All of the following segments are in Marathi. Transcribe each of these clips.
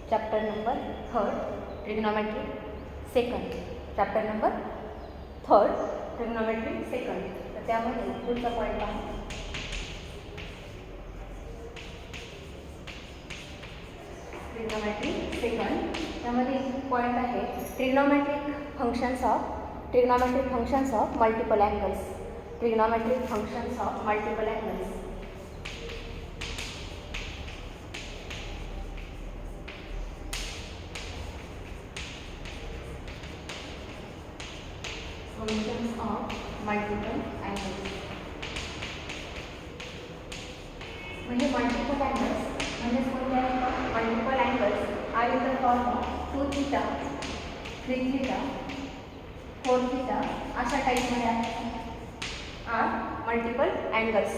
Chapter number 3 trigonometry second. Chapter number 3 trigonometry second. तर त्यामध्ये पुढचा पॉईंट आहे ट्रिग्नोमेट्री सेकंड. त्यामध्ये पॉईंट आहे trigonometric functions of multiple angles. Trigonometric functions of multiple angles. Functions of multiple angles. म्हणजे मल्टिपल अँगल्स म्हणजे multiple angles are in the form of 2 theta, 3 theta, 4 theta अशा टाईपमध्ये are multiple angles.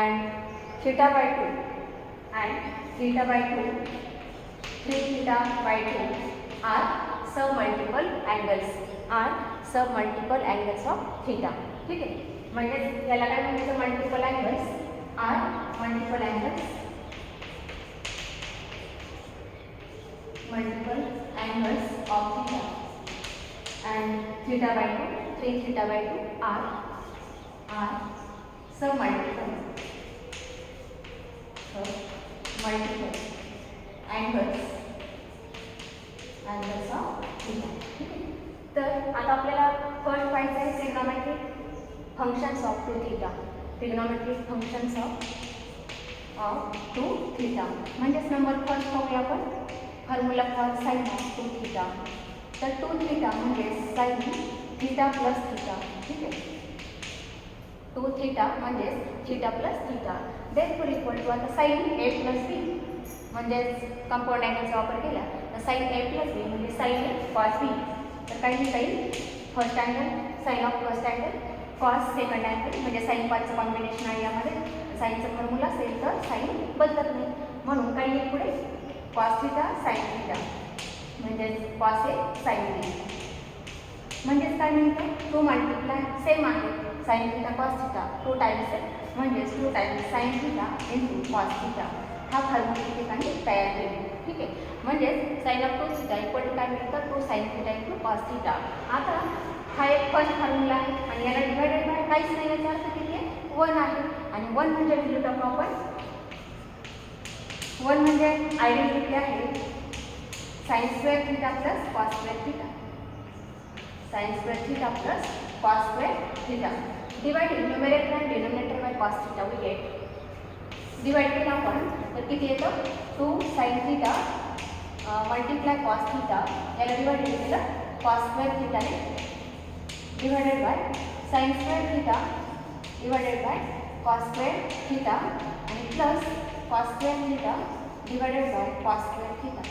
And theta by 2 and theta by 2, 3 theta by 2 are sub multiple angles. Are sub multiple angles of theta. ठीक आहे. म्हणजे याला काय म्हणायचं, multiple angles are multiple angles of theta. And theta by 2, 3 theta by 2 are sub multiple angles of theta. ठीक आहे. तर आता आपल्याला फर्स्ट पाहायचं आहे trigonometric functions of 2 theta. Trigonometric functions of 2 theta म्हणजेच नंबर फर्स्ट पाहूया आपण formula for sine of 2 theta. तर 2 थीटा म्हणजे साइन थीटा प्लस थीटा. ठीक आहे. 2 थीटा म्हणजे theta plus theta. Therefore equal to आता साइन ए प्लस बी म्हणजेच कंपाऊंड अँगलचा वापर केला तर साइन ए प्लस बी म्हणजे साइन ए कॉस बी. तर काही लिहिता येईल first angle sine of first angle cos second angle म्हणजे साइन पाचचं कॉम्बिनेशन आहे. यामध्ये साईनचं फॉर्म्युला असेल तर साइन बदलत नाही म्हणून काही लिहिलं पुढे कॉस थीटा साइन थीटा म्हणजेच कॉस ए साइन बी. म्हणजेच काय मिळतं 2 मल्टिप्लाय सेम आहे sine theta cos theta 2 times आहे म्हणजेच 2 times sine theta into cos theta. हा फॉर्म्युला ठिकाणी तयार केला. ठीक आहे. म्हणजेच sine of 2 theta equal to काय मिळतं 2 sine theta into cos theta. आता हा एक फर्स्ट फॉर्म्युला आहे आणि याला डिवायडेड बाय काहीच नाही याचा अर्थ किती आहे 1 आहे. आणि 1 म्हणजे व्हॅल्यू टाकू आपण 1 म्हणजे आयडेंटिटी आहे sine square theta plus cos square theta. Sine square theta plus cos square theta divided numerator and denominator by cos theta we get. Divide केला आपण तर किती येतं 2 sine theta multiply cos theta. याला डिवाइडेड केलं कॉस स्क्वेअर थीटाने divided by sine square theta divided by cos square theta आणि plus cos square theta divided by cos square theta.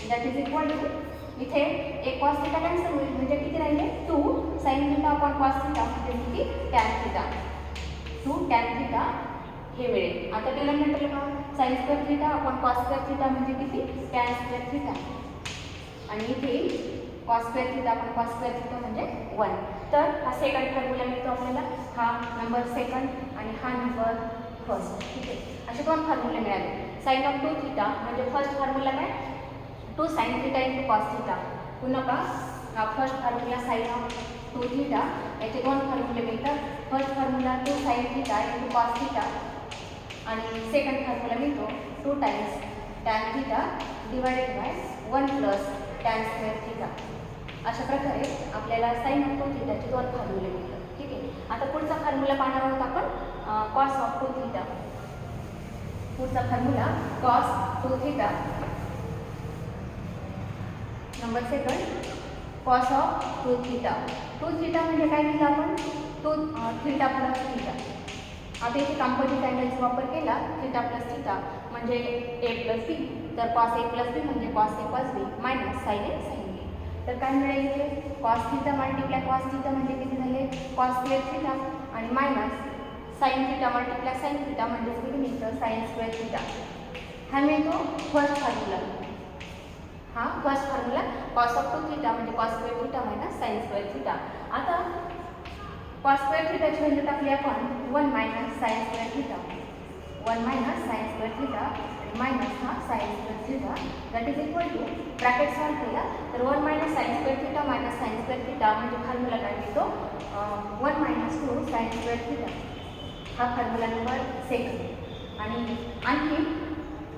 That is equal to इथे एक कॉस थीटा कॅन्सल होईल म्हणजे किती राहिले 2 sine theta upon cos theta म्हणजे किती टॅन थीटा. 2 टॅन थीटा हे मिळेल. आता डिनोमिनेटरला पहा sign square theta upon cos square theta म्हणजे किती टॅन स्क्वेअर थीटा आणि इथे cos square theta upon cos square theta म्हणजे 1. तर हा सेकंड फॉर्म्युला मिळतो आपल्याला. हा नंबर सेकंड आणि हा नंबर फर्स्ट. ठीक आहे. असे 2 फॉर्म्युले मिळाले. साइन ऑफ 2 थीटा म्हणजे फर्स्ट फॉर्म्युला काय 2 sine theta into cos theta. पुन्हा पहा first formula sine of 2 theta याचे 2 फॉर्म्युले मिळतात. First formula 2 sine theta into cos theta आणि सेकंड फॉर्म्युला मिळतो 2 times tan theta divided by 1 plus tan square theta. अशा प्रकारे आपल्याला साइन ऑफ 2 थीटाचे 2 फॉर्म्युले मिळतात. ठीक आहे. आता पुढचा फॉर्म्युला पाहणार आहोत आपण कॉस ऑफ 2 थीटा. पुढचा formula cos 2 theta number second cos of 2 theta. 2 theta म्हणजे काय लिहिलं आपण 2 थीटा प्लस थीटा. आता इथे कंपोजिट अँगलचा वापर केला थीटा प्लस थीटा म्हणजे ए प्लस बी. तर कॉस ए प्लस बी म्हणजे cos A plus B minus sine A sine B. तर काय मिळेल इथे cos theta multiply cos theta म्हणजे किती झाले कॉस स्क्वेअर थीटा आणि minus sine theta multiply sine theta म्हणजेच किती मिळतं साइन स्क्वेअर थीटा. हा मिळतो फर्स्ट फॉर्म्युला. हा first formula cos of 2 theta म्हणजे cos square theta minus sine square theta. आता कॉस स्क्वेअर थीटाची व्हॅल्यू टाकली आपण 1 minus sine square theta. 1 minus sine square theta minus हा sine square theta that is equal to bracket solve केला तर 1 minus sine square theta minus sine square theta म्हणजे फॉर्म्युला काय मिळतो 1 मायनस 2 साइन स्क्वेअर थिटा हा फॉर्म्युला नंबर सेकंड. आणि आणखी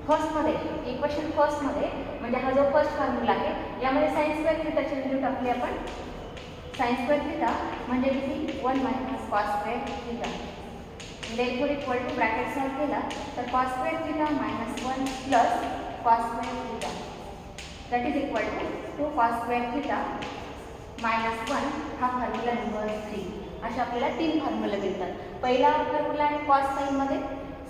फर्स्टमध्ये इक्वेशन फर्स्टमध्ये म्हणजे हा जो फर्स्ट फॉर्म्युला आहे यामध्ये साइन स्क्वेअर थिटाची व्हॅल्यू टाकली आपण. साइन स्क्वेअर थिटा म्हणजे किती 1 minus cos square theta therefore equal to bracket solve केला तर cos square theta minus 1 plus cos square theta that is equal to cos square theta minus 1 हा फॉर्म्युला नंबर 3. असे आपल्याला 3 फॉर्म्युला मिळतात. पहिला फॉर्म्युला आहे कॉस साईनमध्ये,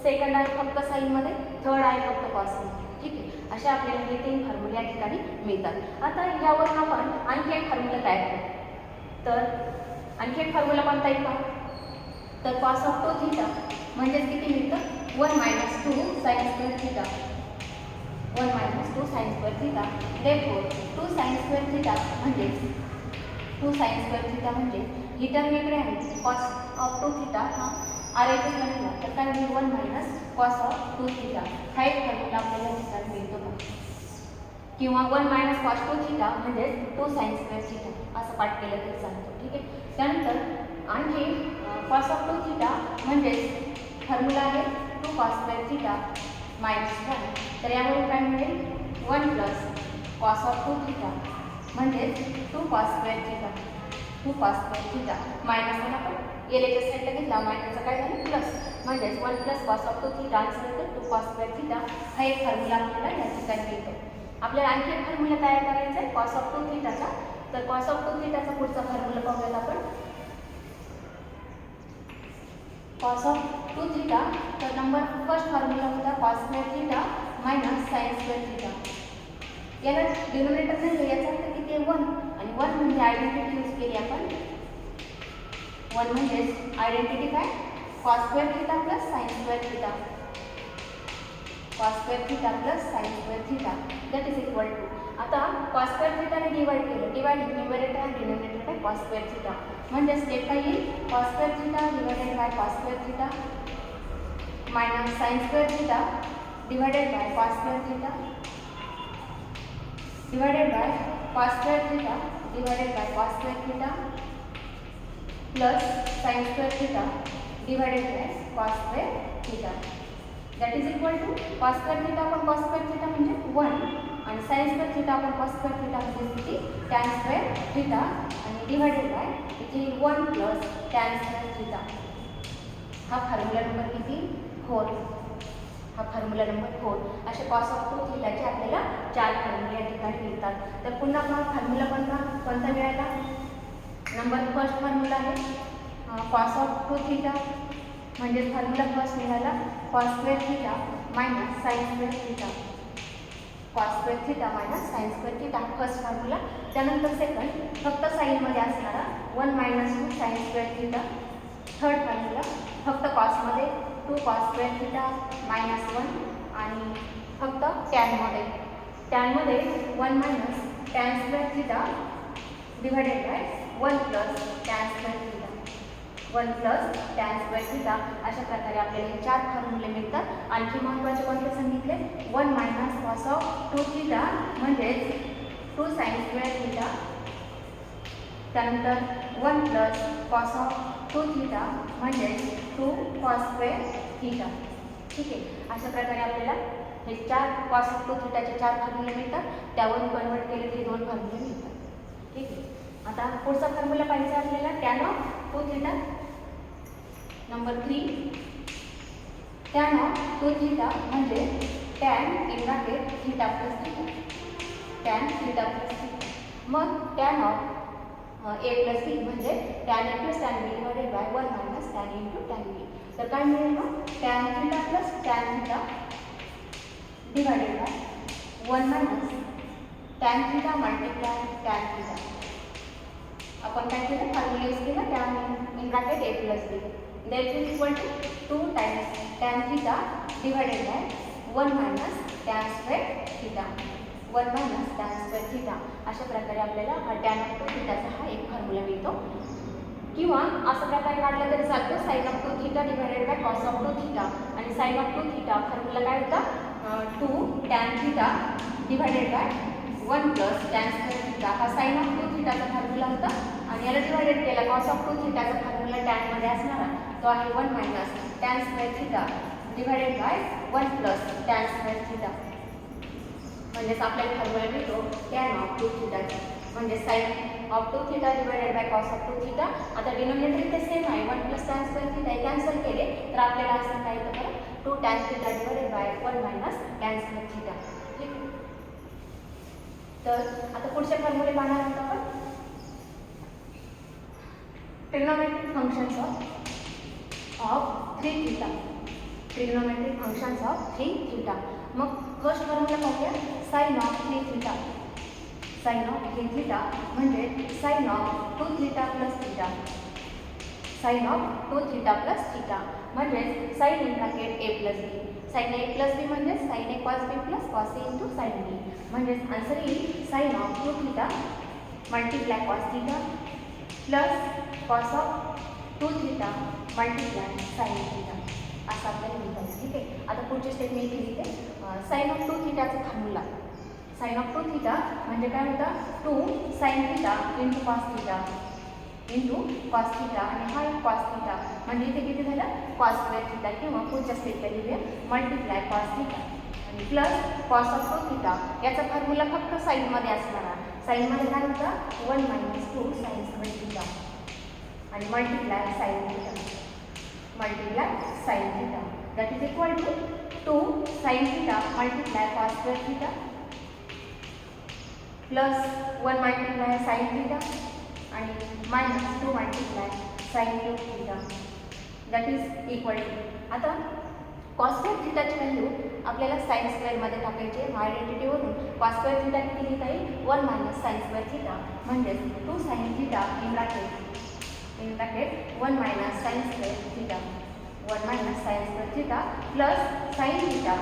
सेकंड आहे फक्त साईनमध्ये, थर्ड आहे फक्त कॉस साईनमध्ये. ठीक आहे, असे आपल्याला हे 3 फॉर्म्युले या ठिकाणी मिळतात. आता यावर आपण आणखी एक फॉर्म्युला तयार करू. तर आणखी एक फॉर्म्युला कोणता आहे का तर कॉस ऑफ 2 थिटा म्हणजे किती मिळतं 1 minus 2 sine square theta 1 minus 2 sine square theta therefore 2 sine square theta म्हणजे 2 साइन स्क्वेअर थिटा म्हणजे ही टर्म इकडे आहे कॉस ऑफ 2 थिटा हा आरएचएस बनला तर काय होईल 1 मायनस कॉस ऑफ 2 थिटा हा एक फॉर्म्युला आपल्याला दिसतात मिळतो का किंवा 1 मायनस कॉस 2 थिटा म्हणजे 2 साइन स्क्वेअर थिटा असं पाठ केलं तरी चालतं. ठीक आहे, त्यानंतर आणखी कॉस ऑफ 2 थिटा म्हणजे फॉर्म्युला आहे 2 कॉस स्क्वेअर थिटा मायनस 1 तर यावरून काय मिळेल 1 प्लस कॉस ऑफ 2 थिटा म्हणजे 2 cos square theta 2 cos square theta minus 1 आपण एलएच्या साईडला घेतला मायनसचं काय झालं प्लस म्हणजेच 1 प्लस कॉस ऑफ 2 थिटा आणि 2 कॉस स्क्वेअर थिटा हा एक फॉर्म्युला आपल्याला या ठिकाणी मिळतो. आपल्याला आणखी एक फॉर्म्युला तयार करायचा आहे कॉस ऑफ 2 थिटाचा. तर कॉस ऑफ 2 थिटाचा पुढचा फॉर्म्युला पाहूयात आपण. कॉस ऑफ 2 थिटा तर नंबर फर्स्ट फॉर्म्युला होता cos square theta minus sine square theta. याला डिनोमिनेटर नाही याचा अर्थ किती आहे 1 आणि 1 म्हणजे आयडेंटिटी यूज केली आपण. 1 म्हणजे आयडेंटिटी काय cos square theta plus sine square theta cos square theta plus sine square theta that is equal to आता कॉस स्क्वेअर थिटाने डिवाइड केलं डिवाइड न्यूमरेटर आणि डिनोमिनेटर काय कॉस स्क्वेअर थिटा म्हणजे स्टेप काय येईल cos square theta divided by cos square theta minus sine square theta divided by cos square theta divided by cos square theta divided by cos square theta plus sine square theta divided by cos square theta that is equal to cos square theta आपण कॉस स्क्वेअर थिटा म्हणजे 1 आणि साइन स्क्वेअर थिटा आपण कॉस स्क्वेअर थिटा म्हणजे किती टॅन स्क्वेअर थिटा आणि डिवाइडेड बाय इथे 1 प्लस टॅन स्क्वेअर थिटा हा फॉर्म्युला नंबर किती 4 हा फॉर्म्युला नंबर 4. असे कॉस ऑफ 2 थिटाचे आपल्याला 4 फॉर्म्युले या ठिकाणी मिळतात. तर पुन्हा आपण फॉर्म्युला कोणता मिळाला नंबर फर्स्ट फॉर्म्युला आहे कॉस ऑफ 2 थिटा म्हणजे फॉर्म्युला फर्स्ट मिळाला cos square theta minus sine square theta cos square theta minus sine square theta first formula. त्यानंतर सेकंड फक्त साईनमध्ये असणारा 1 minus 2 sine square theta. Third formula फक्त कॉसमध्ये 2 कॉस स्क्वेअर थिटा मायनस 1 आणि फक्त टॅनमध्ये 1 minus tan square theta divided by 1 plus tan square theta 1 plus tan square theta. अशा प्रकारे आपल्याला 4 फॉर्म्युले मिळतात. आणखी महत्त्वाचे कोणते सांगितले 1 मायनस कॉस ऑफ 2 थिटा म्हणजेच 2 साइन स्क्वेअर थिटा त्यानंतर 1 प्लस कॉस ऑफ 2 थिटा म्हणजेच 2 कॉस स्क्वेअर थिटा. ठीक आहे, अशा प्रकारे आपल्याला हे 4 कॉस ऑफ 2 थिटाचे 4 फॉर्म्युले मिळतात. त्यावरून कन्वर्ट केले ते 2 फॉर्म्युले मिळतात. ठीक आहे, आता पुढचा फॉर्म्युला पाहिजे आपल्याला tan of 2 theta number 3 tan of 2 theta म्हणजे tan in bracket theta plus theta tan theta plus theta. मग tan of A plus B म्हणजे tan A plus tan B divided by 1 minus tan into tan B. तर काय मिळेल मग tan theta plus tan theta divided by 1 minus tan theta multiply tan theta. आपण काय केलं फॉर्म्युला यूज केला tan in bracket A plus B therefore equal to 2 times tan theta divided by 1 minus tan square theta 1 minus tan square theta. अशा प्रकारे आपल्याला हा टॅन ऑफ 2 थिटाचा हा एक फॉर्म्युला मिळतो. किंवा असा प्रकारे काढला तरी चालतो sine of 2 theta divided by cos of 2 theta आणि साइन ऑफ 2 थिटा फॉर्म्युला काय होता 2 tan theta divided by 1 plus tan square theta हा साइन ऑफ 2 थिटाचा फॉर्म्युला होता आणि याला डिवायडेड केला कॉस ऑफ 2 थिटाचा फॉर्म्युला tan मध्ये असणार तो आहे 1 minus tan square theta divided by 1 plus tan square theta म्हणजेच आपल्याला फॉर्म्युला मिळतो tan ऑफ 2 थिटा म्हणजे sine of 2 theta divided by cos of 2 theta. आता डिनोमिनेटर इथे सेम आहे 1 प्लस tan स्क्वेअर थिटा हे कॅन्सल केले तर आपल्याला असं काय येतं 2 tan theta divided by 1 minus tan square theta. ठीक आहे. तर आता पुढचे फॉर्म्युले पाहणार आहोत आपण. Trigonometric functions of 3 theta. Trigonometric functions of 3 theta. मग फर्स्ट फॉर्म्युला पाहूया sine of 3 theta. Sine of 3 theta म्हणजे sine of 2 theta plus theta. Sine of 2 theta plus theta म्हणजे sine in bracket a plus b. Sine a plus b म्हणजे sine a cos b plus cos a into sine b म्हणजे आन्सर येईल sine of 2 theta multiply cos theta plus cos of 2 theta multiply sine theta असं आपल्याला लिहिता. ठीक आहे. आता पुढची स्टेप मी इथे लिहिते. साइन ऑफ 2 थीटाचा फॉर्म्युला. साइन ऑफ 2 थीटा म्हणजे काय होतं 2 sine theta into cos theta into cos theta आणि हा कॉस थीटा म्हणजे इथे किती झालं कॉस स्क्वेअर थीटा किंवा पुढच्या स्टेपला लिहूया मल्टिप्लाय कॉस थीटा आणि प्लस कॉस ऑफ 2 थीटा. याचा फॉर्म्युला फक्त साईनमध्ये असणार आहे. साईनमध्ये काय होतं 1 मायनस 2 साइन स्क्वेअर थीटा आणि multiply sine theta multiply sine theta that is equal to 2 sine theta multiply cos square theta plus 1 multiply sine theta आणि minus 2 multiply sine cube theta that is equal to. आता कॉस स्क्वेअर थीटाची व्हॅल्यू आपल्याला साइन स्क्वेअरमध्ये टाकायची आहे. आयडेंटिटीवरून कॉस स्क्वेअर थीटा किती लिहिता येईल 1 मायनस साइन स्क्वेअर थीटा म्हणजेच 2 sine theta in bracket 1 minus sine square theta 1 minus sine square theta plus sign theta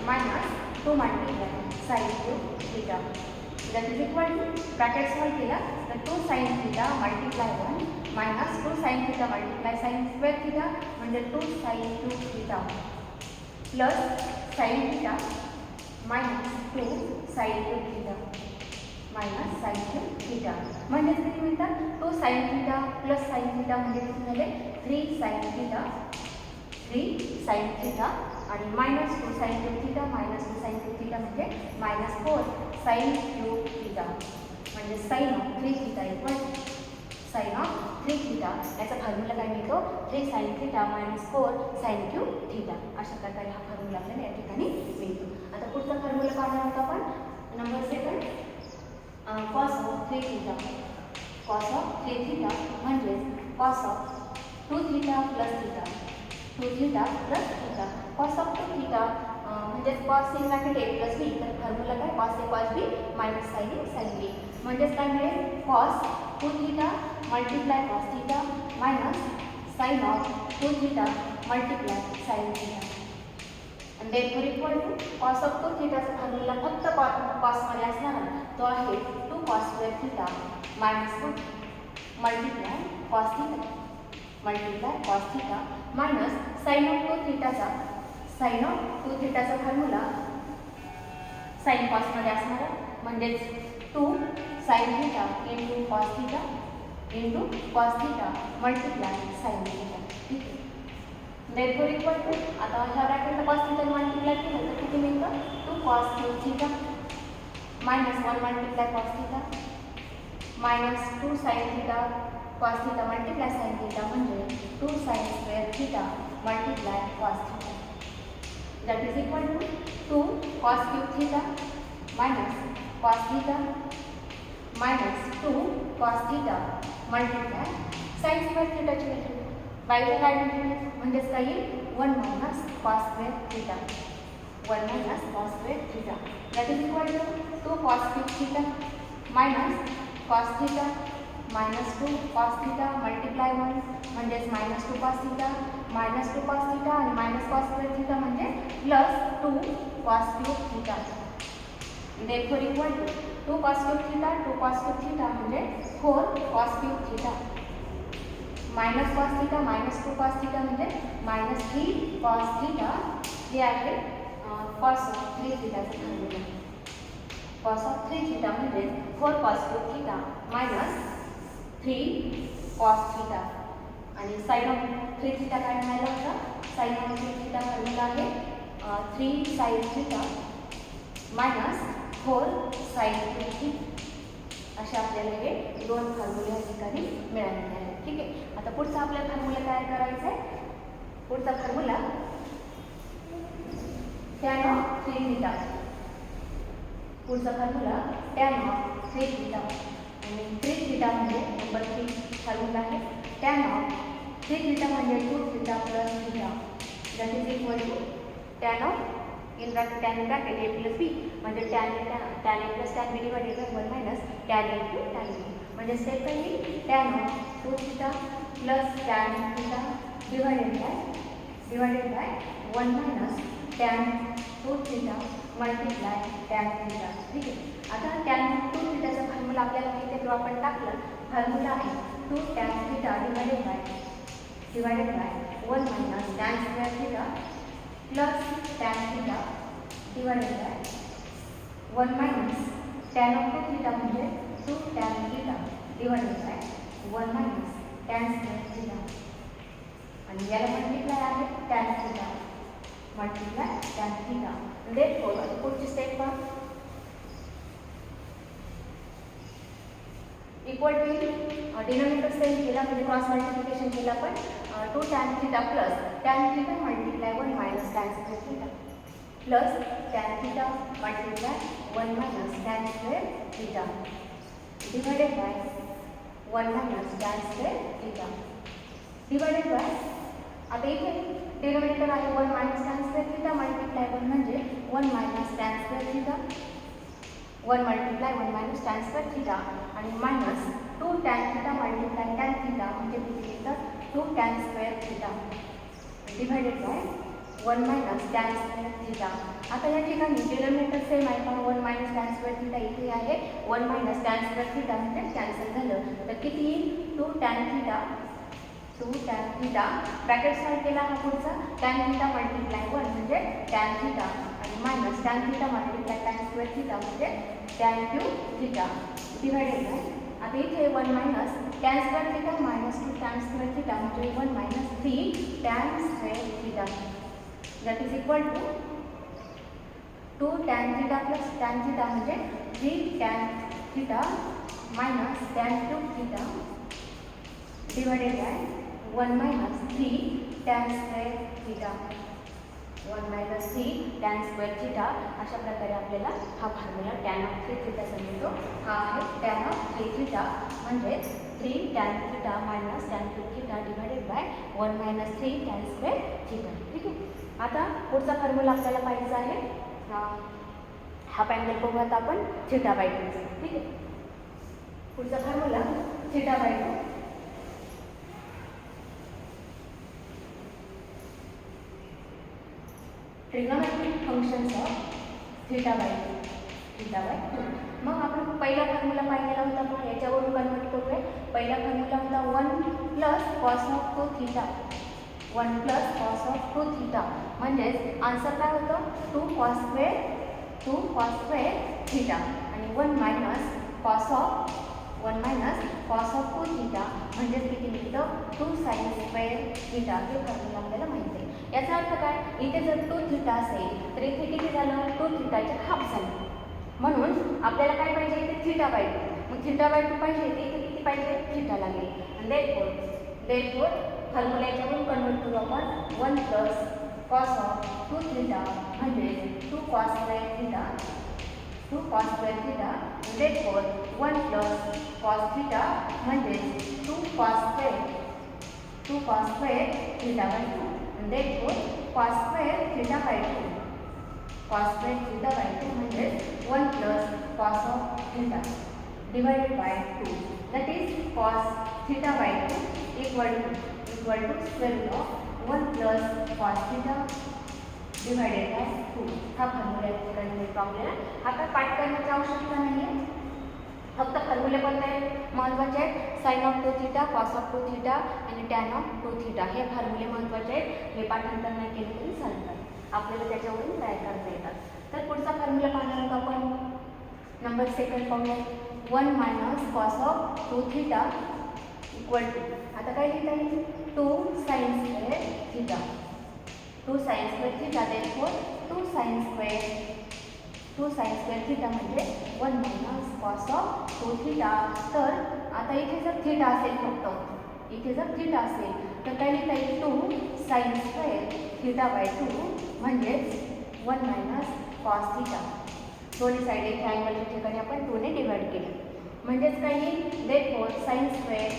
minus 2 multiply sine cube theta that is equal to bracket solve केला तर 2 sin theta multiply 1 minus 2 sin theta multiply sin square theta म्हणजे 2 sin cube theta plus sin theta minus 2 sin cube theta minus sin cube theta म्हणजे किती मिळतात 2 sin theta plus sin theta म्हणजे किती झाले 3 sin theta 3 sin theta आणि minus 2 sine cube theta minus 2 sine cube theta म्हणजे मायनस 4 साइन क्यूब थीटा म्हणजे sine of 3 theta equal sine of 3 theta. याचा फॉर्म्युला काय मिळतो 3 sine theta minus 4 sine cube theta. अशा प्रकारे हा फॉर्म्युला आपल्याला या ठिकाणी मिळतो. आता पुढचा फॉर्म्युला पाहणार आहोत आपण. Number second cos of 3 theta. Cos of 3 theta म्हणजे cos of 2 theta plus theta 2 theta plus theta. Cos of 2 theta म्हणजे cos in bracket a plus b तर फॉर्म्युला काय cos a cos b minus sine a sine b म्हणजेच काय मिळेल cos 2 theta multiply cos theta minus sine of 2 theta multiply sine theta आणि therefore equal to cos of 2 थीटाचा फॉर्म्युला फक्त कॉसमध्ये असणार तो आहे 2 cos square theta minus 1 multiply cos theta multiply cos theta minus sine of 2 थीटाचा साइन ऑफ 2 थीटाचा फॉर्म्युला साइन कॉसमध्ये असणार म्हणजेच 2 sine theta into cos theta into cos theta multiply sine theta. ठीक आहे. देअरफॉर इक्वल टू आता ह्या ब्रॅकेटला कॉस थीटा मल्टिप्लाय केलं तर किती मिळतं 2 cos cube theta minus 1 multiply cos theta minus 2 sine theta cos theta multiply sine theta म्हणजे 2 sine square theta multiply cos theta that is equal to 2 cos cube theta minus cos theta minus 2 cos theta multiply sine square थीटाची व्हॅल्यू बायनरी आयडेंटिटी म्हणजेच काय येईल 1 minus cos square theta 1 minus cos square theta that is equal to 2 cos cube theta minus cos theta minus 2 cos theta multiply 1 म्हणजेच minus 2 cos theta minus 2 cos theta आणि मायनस कॉस स्क्वेअर थीटा म्हणजे plus 2 cos cube theta therefore equal to 2 cos cube theta 2 cos cube theta म्हणजे 4 cos cube theta minus cos theta minus 2 cos theta म्हणजे मायनस 3 कॉस थीटा हे आहे कॉस ऑफ 3 थिटाचा फॉर्म्युला. कॉस ऑफ 3 थिटा म्हणजे 4 cos 2 theta minus 3 cos theta. आणि साइन ऑफ 3 थिटा काय मिळाला होता? साइन ऑफ 3 थिटा फॉर्म्युला आहे 3 sine theta minus 4 sine 2 theta. असे आपल्याला हे दोन फॉर्म्युले या ठिकाणी मिळालेले आहेत. ठीक आहे. आता पुढचा आपल्याला फॉर्म्युला तयार करायचा आहे. पुढचा फॉर्म्युला tan ऑफ 3 थिटा. पुढचा फॉर्म्युला tan ऑफ 3 थिटा. आणि 3 थिटा म्हणजे नंबर 3 फॉर्म्युला आहे tan ऑफ 3 थिटा म्हणजे 2 theta plus theta that is equal to tan of in bracket tan a plus b म्हणजे tan a plus tan b divided by 1 minus tan a into tan b. म्हणजे स्टेप पहिली tan of 2 theta plus tan theta divided by 1 minus tan 2 theta multiply tan theta. ठीक आहे. आता tan 2 theta चा फॉर्म्युला आपल्याला माहिती आहे, तो आपण टाकला. फॉर्म्युला आहे 2 tan theta divided by 1 minus tan square theta plus tan theta divided by 1 minus tan of 2 theta म्हणजे 2 tan theta divided by 1 minus tan square theta. आणि याला मल्टिप्लाय आहे tan theta multiply tan theta. देरफोर आता पुढची स्टेप पहा. इक्वल टू डिनोमिनेटर सेम केला म्हणजे क्रॉस मल्टिप्लिकेशन केला आपण 2 tan theta plus tan theta multiply 1 minus tan square theta plus tan theta multiply 1 minus tan square theta divided by 1 minus tan square theta divided by आता इथे डिनोमिनेटर आहे 1 minus tan square theta multiply 1 म्हणजे 1 minus tan square theta 1 multiply 1 minus tan square theta आणि minus 2 tan theta multiply tan theta म्हणजे किती येतं 2 tan square theta divided by 1 minus tan square theta. आता या ठिकाणी डिनोमिनेटर सेम आहे पण 1 minus tan square theta इथे आहे 1 minus tan square theta म्हणजे कॅन्सल झालं. तर किती येईल 2 tan theta ब्रॅकेट स्टार्ट केला हा पुढचा tan theta multiply 1 म्हणजे tan theta आणि minus tan theta multiply tan square theta म्हणजे tan cube theta divided by आता इथे 1 minus tan square theta minus 2 tan square theta म्हणजे 1 minus 3 tan square theta that is equal to 2 tan theta plus tan theta म्हणजे 3 tan theta minus tan cube theta divided by 1 minus 3 tan square theta 1 minus 3 tan square theta. अशा प्रकारे आपल्याला हा फॉर्म्युला tan of 3 theta मिळतो. हा आहे tan of 3 theta म्हणजे 3 tan theta minus tan cube theta divided by 1 minus 3 tan square theta. ठीक आहे. आता पुढचा फॉर्म्युला आपल्याला पाहिजे आहे हा अँगल बघूयात आपण थीटा बाय 2. ठीक आहे. पुढचा formula theta by 2. Trigonometric functions of theta by 2. मग आपण पहिला फॉर्म्युला पाहिलेला होता पण याच्यावरून कन्वर्ट करूया. पहिला फॉर्म्युला होता 1 plus cos of 2 theta 1 plus cos of 2 theta म्हणजेच आन्सर काय होतं 2 कॉस स्क्वेअर थीटा आणि 1 मायनस कॉस ऑफ 2 थीटा म्हणजेच किती मिळतं 2 साइन स्क्वेअर थीटा. हे फॉर्म्युला आपल्याला माहिती आहे. याचा अर्थ काय इथे जर 2 थीटा असेल तर इथे किती झालं 2 थीटाच्या हाफ झालं. म्हणून आपल्याला काय पाहिजे इथे थीटा बाय 2. मग थीटा बाय 2 पाहिजे इथे किती पाहिजे थीटा लागेल. आणि देरफोर फॉर्म्युला याच्यावरून कन्वर्ट करू आपण 1 प्लस कॉस ऑफ 2 थीटा म्हणजे 2 cos square theta therefore 1 plus cos theta म्हणजे 2 cos square theta by 2. Therefore cos square theta by 2 म्हणजे 1 plus cos of theta divided by 2 that is cos theta by 2 equal to square root of 1 plus cos theta divided by 2. हा फॉर्म्युला मिळतो आपल्याला. हा काय पाठ करण्याची आवश्यकता नाही आहे, फक्त फॉर्म्युले कोणते आहेत महत्त्वाचे आहेत sine of 2 theta cos of 2 theta आणि टॅन ऑफ 2 थीटा. हे फॉर्म्युले महत्त्वाचे आहेत. हे पाठांतर नाही केले तरी चालतात. आपल्याला त्याच्यावरून तयार करता येतात. तर पुढचा फॉर्म्युला पाहणार आहोत आपण. नंबर सेकंड पाहूया. 1 minus cos of 2 theta equal to, आता काय लिहिता येईल, 2 sine square theta. 2 sine square theta, therefore 2 sine square theta म्हणजे 1 मायनस कॉस ऑफ 2 थीटा. तर आता इथे जर थीटा असेल, फक्त इथे जर थीटा असेल तर काय लिहिता येईल, 2 साइन स्क्वेअर थीटा बाय 2 म्हणजेच 1 मायनस कॉस थीटा. दोन्ही साईड इथे अँगलच्या ठिकाणी आपण 2 ने डिवाइड केलं म्हणजेच काय येईल, therefore sine square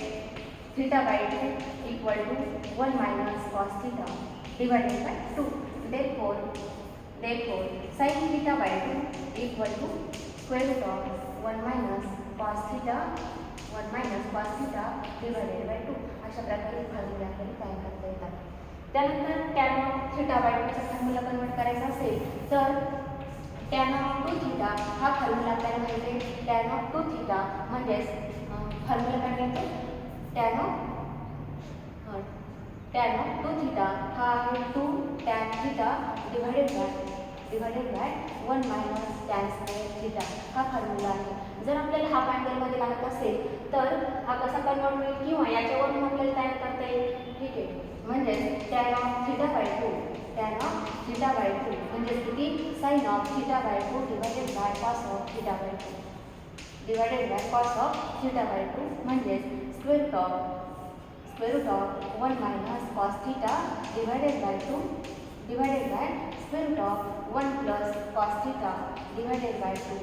theta by 2 equal to 1 minus cos theta divided by 2. Therefore sine theta by 2 equal to square root of 1 minus cos theta divided by 2. अशा प्रकारे फॉर्म्युला आपल्याला तयार करता येतात. त्यानंतर टॅन ऑफ थीटा बाय 2 चा फॉर्म्युला कन्वर्ट करायचा असेल तर टॅन ऑफ 2 थीटा हा फॉर्म्युला आपल्याला माहिती आहे. टॅन ऑफ 2 थीटा म्हणजेच फॉर्म्युला काय मिळतो, टॅन ऑफ 2 थीटा हा आहे 2 tan theta divided by 1 minus tan square theta. हा फॉर्म्युला आहे. जर आपल्याला हाफ अँगलमध्ये लागत असेल तर हा कसा कन्वर्ट होईल किंवा याच्यावरून आपल्याला तयार करता येईल. ठीक आहे, म्हणजे टॅन ऑफ थीटा बाय 2 म्हणजे किती, sine of theta by 2 divided by cos of theta by 2 म्हणजे square root of 1 minus cos theta divided by 2 divided by square root of 1 plus cos theta divided by 2.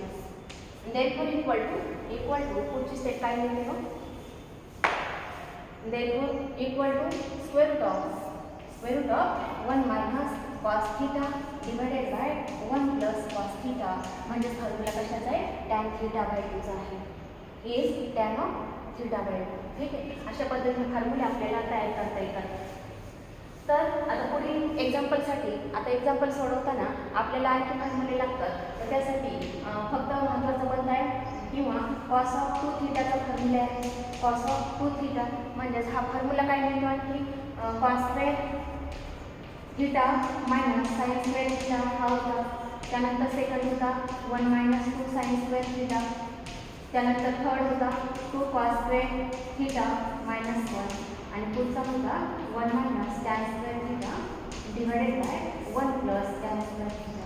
Therefore equal to पुढची स्टेप काय लिहिली मग, therefore equal to square root of 1 minus cos theta divided by 1 plus cos theta म्हणजे फॉर्म्युला कशाचा आहे, टॅन थीटा बाय 2 चा आहे. Is tan of theta by 2. ठीक आहे, अशा पद्धतीने फॉर्म्युले आपल्याला तयार करता येतात. तर आता पुढील एक्झाम्पलसाठी, आता एक्झाम्पल सोडवताना आपल्याला आणखी फॉर्म्युले लागतात. तर त्यासाठी फक्त महत्त्वाचं बंद आहे किंवा कॉस ऑफ 2 थीटाचा फॉर्म्युला आहे. कॉस ऑफ 2 थीटा म्हणजेच हा फॉर्म्युला काय मिळतो आणखी, cos square theta minus sine square theta हा होता. त्यानंतर सेकंड होता 1 मायनस 2 साइन स्क्वेअर थीटा. त्यानंतर थर्ड होता 2 कॉस स्क्वेअर थीटा मायनस 1 आणि पुढचा होता 1 minus tan square theta divided by 1 plus tan square theta.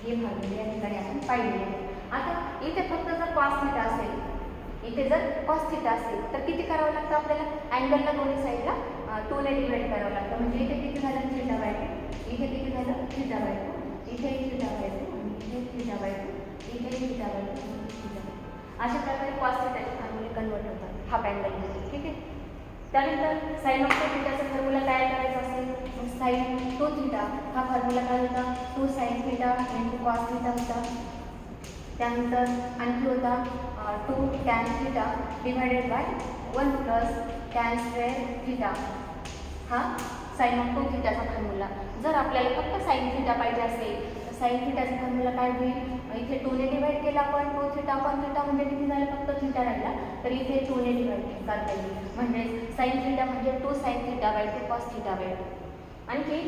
हे फॉर्म्युले या ठिकाणी आपण पाहिलेले आहे. आता इथे फक्त जर कॉस थीटा असेल, तर किती करावं लागतं आपल्याला, अँगलला दोन्ही साईडला 2 ने डिवाइड करावं लागतं. म्हणजे इथे किती झालं, थीटा बाय 2, इथे किती झालं, थीटा बाय 2, इथे थीटा बाय 2 आणि इथे थीटा बाय 2, इथे थीटा बाय 2 आणि थीटा बाय 2. अशा प्रकारे कॉस थीटाचे फॉर्म्युले कन्वर्ट होतात हाफ अँगलमध्ये. ठीक आहे, त्यानंतर साइन ऑफ 2 थीटाचा फॉर्म्युला तयार करायचा असेल, मग साइन 2 थीटा हा फॉर्म्युला काय होता, 2 sine theta into cos theta होता. त्यानंतर आणखी होता 2 tan theta divided by 1 plus tan square theta. हा साइन ऑफ 2 थीटाचा फॉर्म्युला. जर आपल्याला फक्त साइन थीटा पाहिजे असेल तर साइन थीटाचा फॉर्म्युला काय होईल, इथे 2 ने डिवाइड केला आपण 2 थीटा अपॉन थीटा म्हणजे किती झालं, फक्त थीटा राहिला तर इथे 2 ने डिवाइड करता येईल. म्हणजे साइन थीटा म्हणजे 2 sine theta by 2 cos theta by 2. आणखी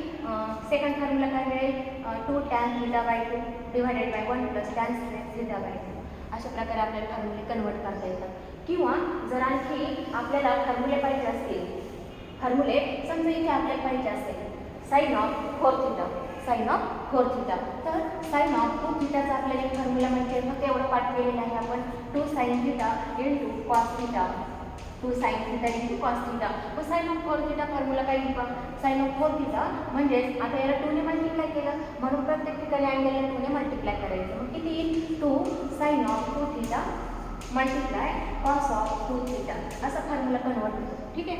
सेकंड फॉर्म्युला काय मिळेल, 2 tan theta by 2 divided by 1 plus tan square theta by 2. अशा प्रकारे आपल्याला फॉर्म्युले कन्वर्ट करता येतात. किंवा जर आणखी आपल्याला फॉर्म्युले पाहिजे असतील, फॉर्म्युले समजा इथे आपल्याला पाहिजे असेल साइन ऑफ 4 थीटा, तर साइन ऑफ 2 थीटाचा आपल्याला एक फॉर्म्युला माहिती आहे. मग तेवढं पाठ केलेलं आहे आपण, 2 sine theta into cos theta, 2 sine theta into cos theta. मग साइन ऑफ 4 थीटा फॉर्म्युला काय येईल, साइन ऑफ 4 थीटा म्हणजेच आता याला 2 ने मल्टिप्लाय केलं म्हणून प्रत्येक ठिकाणी अँगलला 2 ने मल्टिप्लाय करायचं. मग किती येईल, 2 sine of 2 theta multiply cos of 2 theta असा फॉर्म्युला कन्वर्ट होतो. ठीक आहे,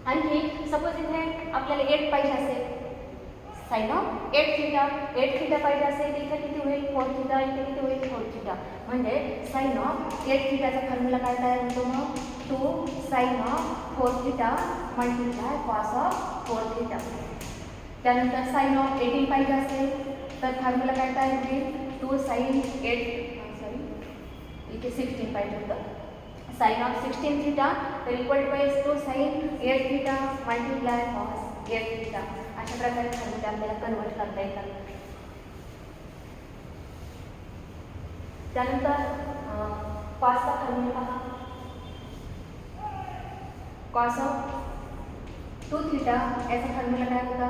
आणखी सपोज इथे आपल्याला 8 पाहिजे असेल, साइन ऑफ 8 थीटा पाहिजे असेल, इथे किती होईल 4 थीटा, इथे किती होईल 4 थीटा. म्हणजे साइन ऑफ 8 थीटाचा फॉर्म्युला काय तयार होतो, मग 2 sine of 4 theta multiply cos of 4 theta. त्यानंतर साइन ऑफ 18 पाहिजे असेल तर फॉर्म्युला काय तयार होईल, 2 साइन 16 पाहिजे होतं, साइन ऑफ 16 थीटा तर equal to 2 sine 8 theta multiply cos 8 theta. अशा प्रकारे फॉर्म्युले आपल्याला कन्वर्ट करता येतात. त्यानंतर कॉसचा फॉर्म्युला पहा. कॉस ऑफ 2 थीटा याचा फॉर्म्युला काय होता,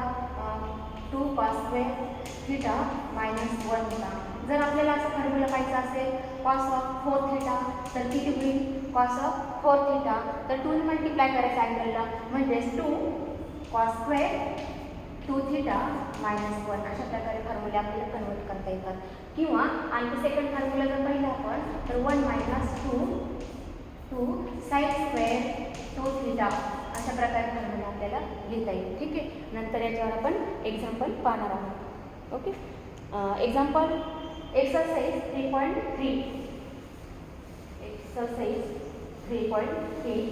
2 कॉस स्क्वेअर थीटा मायनस 1 होता. जर आपल्याला असा फॉर्म्युला पाहिजे असेल कॉस ऑफ 4 थीटा तर किती होईल, कॉस ऑफ 4 थीटा तर 2 मल्टिप्लाय करायचं अँगलला म्हणजेच 2 कॉस स्क्वेअर 2 थीटा मायनस 1 अशा प्रकारे फॉर्म्युले आपल्याला कन्वर्ट करता येतात. किंवा आणखी सेकंड फॉर्म्युला जर पाहिला आपण तर 1 मायनस 2 साइन स्क्वेअर 2 थीटा अशा प्रकारे फॉर्म्युला आपल्याला लिहिता येईल. ठीक आहे. नंतर याच्यावर आपण एक्झाम्पल पाहणार आहोत. Okay. Example exercise 3.3. Exercise 3.3.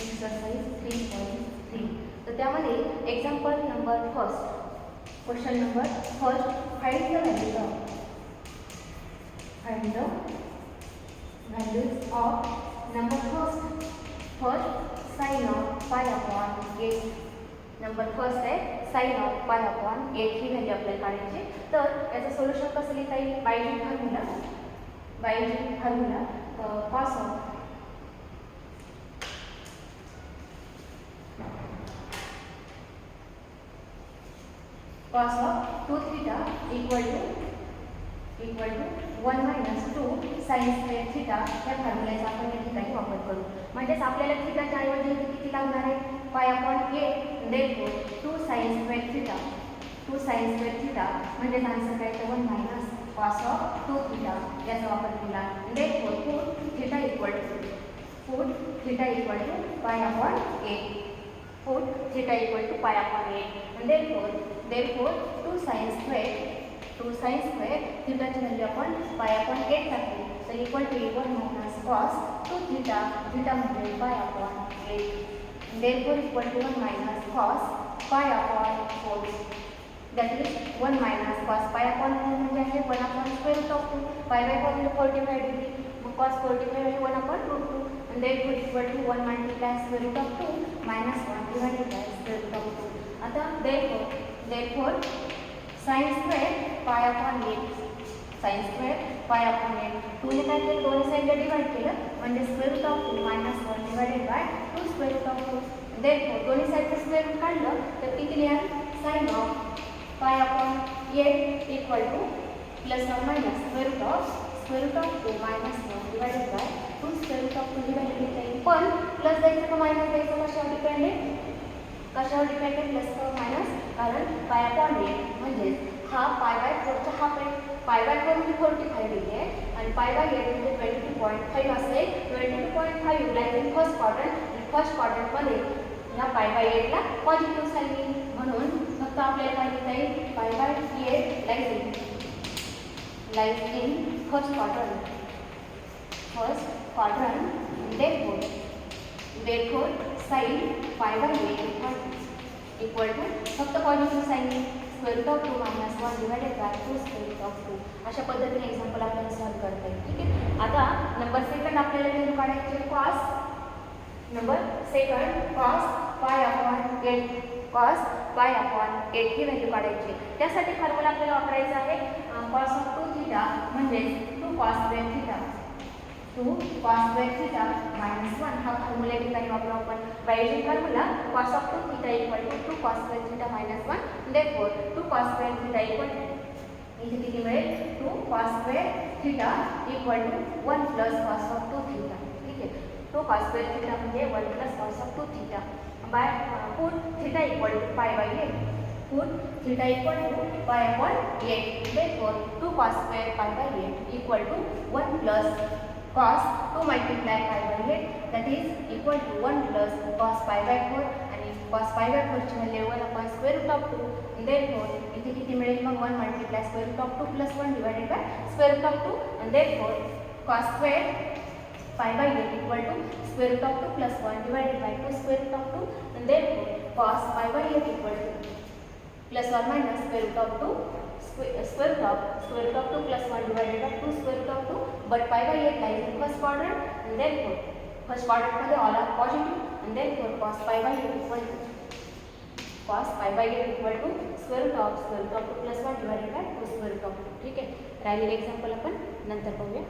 Exercise 3.3. तर त्यामध्ये example number first, question number first, find the values of number first sin of pi upon 8. Number first आहे sin of pi upon 8 he value आपल्याला काढायची. तर याचं सोल्युशन कसं लिहिता येईल, बायजेक्ट formula cos of 2 theta equal to 1 minus 2 sin square theta या फॉर्म्युल्याचा आपण या ठिकाणी वापर करू. म्हणजेच आपल्याला थीटाच्या ऐवजी किती लागणार आहे, pi upon 8 देरफोर 2 sin square theta म्हणजे आन्सर काय तर 1 minus cos of 2 theta याचा वापर केला. देरफोर put theta equal to pi upon 8. Put theta equal to pi upon 8 and therefore 2 sin square theta ची व्हॅल्यू आपण pi upon 8 टाकली तर equal to 1 minus cos 2 theta म्हणजे pi upon 8. therefore equal to 1 minus cos pi upon 4. that is 1 minus cos pi upon 4 म्हणजे आहे 1 upon square root of 2. pi by 4 म्हणजे 45 डिग्री, मग cos 45 आहे 1 upon root 2 and therefore equal to 1 multiply square root of 2 minus 1 divided by square root of 2. आता therefore sin square pi upon 8 2 ने काय केलं, दोन्ही साइडला डिवाइड केलं म्हणजे square root of 2 minus 1 divided by 2 square root of 2. therefore दोन्ही साइडचं स्क्वेअर रूट काढलं तर किती लिहाल, sin of pi upon 8 equal to plus or minus square root of 2 minus 1 divided by 2 square root of 2 he value लिहिता येईल. पण प्लस द्यायचं का मायनस द्यायचं, कशावर डिपेंड आहे, प्लस का मायनस, कारण पाय अपॉन 8 म्हणजे हा पाय बाय 4चा हाफ आहे. पाय बाय 4 म्हणजे 45 डिग्री आहे आणि पाय बाय 8 म्हणजे 22.5 असेल. 22.5 लाईक इन फर्स्ट क्वाड्रंटमध्ये ह्या पाय बाय 8ला पॉझिटिव्ह साईन येईल. म्हणून फक्त आपल्याला काय लिहिता येईल, pi by 8 like in first quadrant therefore sin pi by 8 equal to फक्त positive sine square root of 2 minus 1 divided by 2 square root of 2. अशा पद्धतीने एक्झाम्पल आपल्याला सॉल्व्ह करता येईल. ठीक आहे. आता नंबर सेकंड आपल्याला व्हॅल्यू काढायची cos pi upon 8 ही व्हॅल्यू काढायची. त्यासाठी फॉर्म्युला आपल्याला वापरायचा आहे cos of 2 theta म्हणजे 2 cos square theta minus 1 हा फॉर्म्युला या ठिकाणी वापरू आपण. बायजेक्ट formula cos of 2 theta equal to 2 cos square theta minus 1. therefore 2 cos square theta equal to इथे किती मिळेल, 2 cos square theta equal to 1 plus cos of 2 theta. ठीक आहे. 2 cos square theta म्हणजे 1 plus cos of 2 theta. by put theta equal to pi by 8. Put theta equal to pi upon 8. therefore 2 cos square pi by 8 equal to 1 plus cos 2 multiply pi by 8 that is equal to 1 plus cos pi by 4 आणि cos pi by 4 ची value 1 upon square root of 2. therefore इथे किती मिळेल मग 1 multiply square root of 2 plus 1 divided by square root of 2 and therefore cos square pi by 8 equal to square root of 2 plus 1 divided by 2 square root of 2 and therefore cos pi by 8 equal to plus or minus square root of 2 square root of 2 plus 1 divided by 2 square root of 2, but pi by 8 lies in first quadrant and therefore first क्वाड्रंटमध्ये ऑल आर पॉझिटिव्ह आणि then for cos pi by 8 equal to cos pi by 8 equal to square root of 2 plus 1 divided by 2 square root of 2. ठीक आहे. राहिलेले एक्झाम्पल आपण नंतर पाहूया.